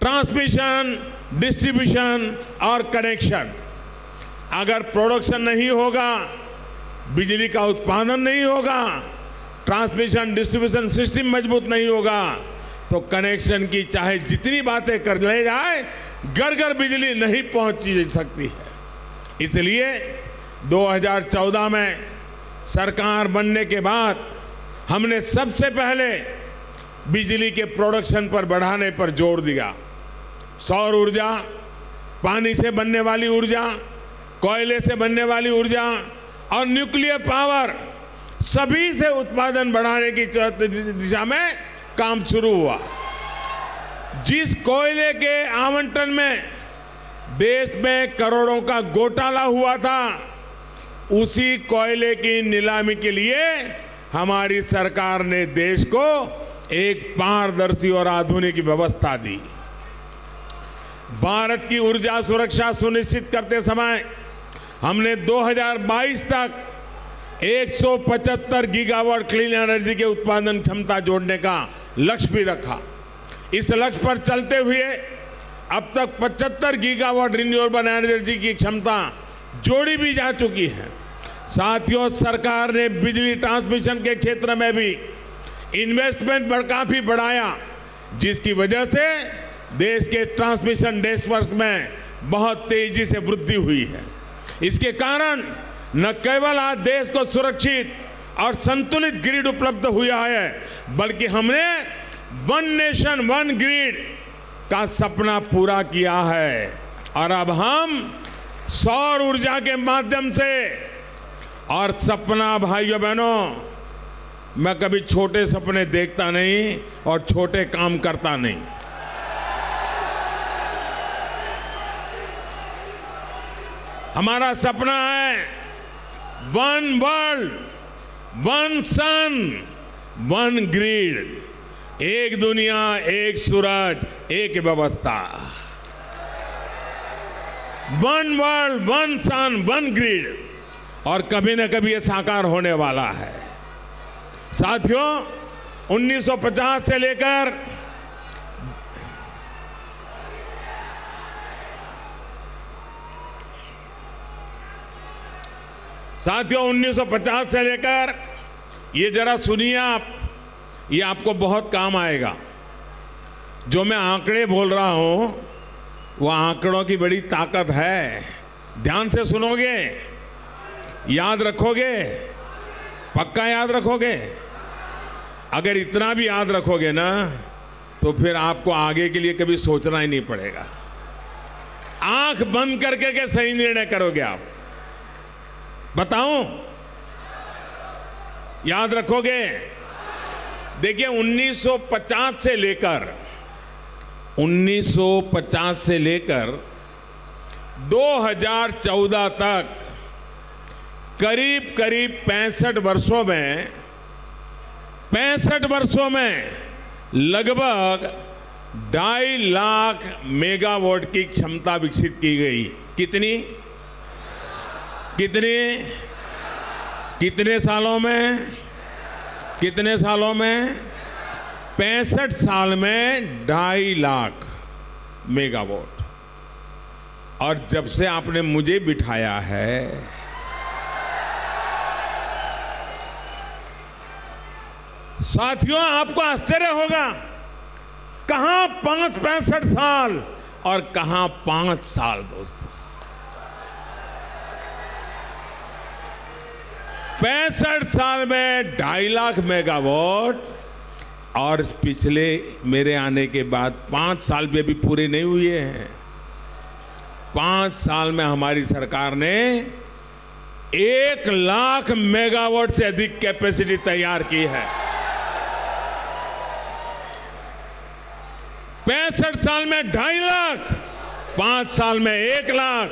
Transmission, distribution और connection. अगर production नहीं होगा, बिजली का उत्पादन नहीं होगा, ट्रांसमिशन डिस्ट्रीब्यूशन सिस्टम मजबूत नहीं होगा, तो कनेक्शन की चाहे जितनी बातें कर ले जाए, घर घर बिजली नहीं पहुंच सकती है। इसलिए 2014 में सरकार बनने के बाद हमने सबसे पहले बिजली के प्रोडक्शन पर बढ़ाने पर जोर दिया। सौर ऊर्जा, पानी से बनने वाली ऊर्जा, कोयले से बनने वाली ऊर्जा और न्यूक्लियर पावर, सभी से उत्पादन बढ़ाने की दिशा में काम शुरू हुआ। जिस कोयले के आवंटन में देश में करोड़ों का घोटाला हुआ था, उसी कोयले की नीलामी के लिए हमारी सरकार ने देश को एक पारदर्शी और आधुनिक व्यवस्था दी। भारत की ऊर्जा सुरक्षा सुनिश्चित करते समय हमने 2022 तक 175 गीगावाट क्लीन एनर्जी के उत्पादन क्षमता जोड़ने का लक्ष्य भी रखा। इस लक्ष्य पर चलते हुए अब तक 75 गीगावाट रिन्यूएबल एनर्जी की क्षमता जोड़ी भी जा चुकी है। साथियों, सरकार ने बिजली ट्रांसमिशन के क्षेत्र में भी इन्वेस्टमेंट काफी बढ़ाया, जिसकी वजह से देश के ट्रांसमिशन नेटवर्क में बहुत तेजी से वृद्धि हुई है। इसके कारण न केवल आज देश को सुरक्षित और संतुलित ग्रिड उपलब्ध हुआ है, बल्कि हमने वन नेशन वन ग्रिड का सपना पूरा किया है। और अब हम सौर ऊर्जा के माध्यम से, और सपना भाइयों बहनों, मैं कभी छोटे सपने देखता नहीं और छोटे काम करता नहीं। हमारा सपना है वन वर्ल्ड, वन सन, वन ग्रिड, एक दुनिया, एक सूरज, एक व्यवस्था। वन वर्ल्ड, वन सन, वन ग्रिड, और कभी न कभी ये साकार होने वाला है। साथियों, 1950 से लेकर ये जरा सुनिए आप, ये आपको बहुत काम आएगा। जो मैं आंकड़े बोल रहा हूं, वो आंकड़ों की बड़ी ताकत है। ध्यान से सुनोगे, याद रखोगे, पक्का याद रखोगे। अगर इतना भी याद रखोगे ना, तो फिर आपको आगे के लिए कभी सोचना ही नहीं पड़ेगा। आंख बंद करके के सही निर्णय करोगे आप। बताऊं, याद रखोगे। देखिए, 1950 से लेकर 2014 तक करीब 65 वर्षों में लगभग 2.5 लाख मेगावाट की क्षमता विकसित की गई। कितनी? कितने सालों में? 65 साल में 2.5 लाख मेगावाट। और जब से आपने मुझे बिठाया है, साथियों, आपको आश्चर्य होगा, कहां 65 साल और कहां 5 साल। दोस्तों, 65 साल में 2.5 लाख मेगावाट, और पिछले मेरे आने के बाद 5 साल भी अभी पूरे नहीं हुए हैं। 5 साल में हमारी सरकार ने 1 लाख मेगावाट से अधिक कैपेसिटी तैयार की है। 65 साल में 2.5 लाख, 5 साल में 1 लाख।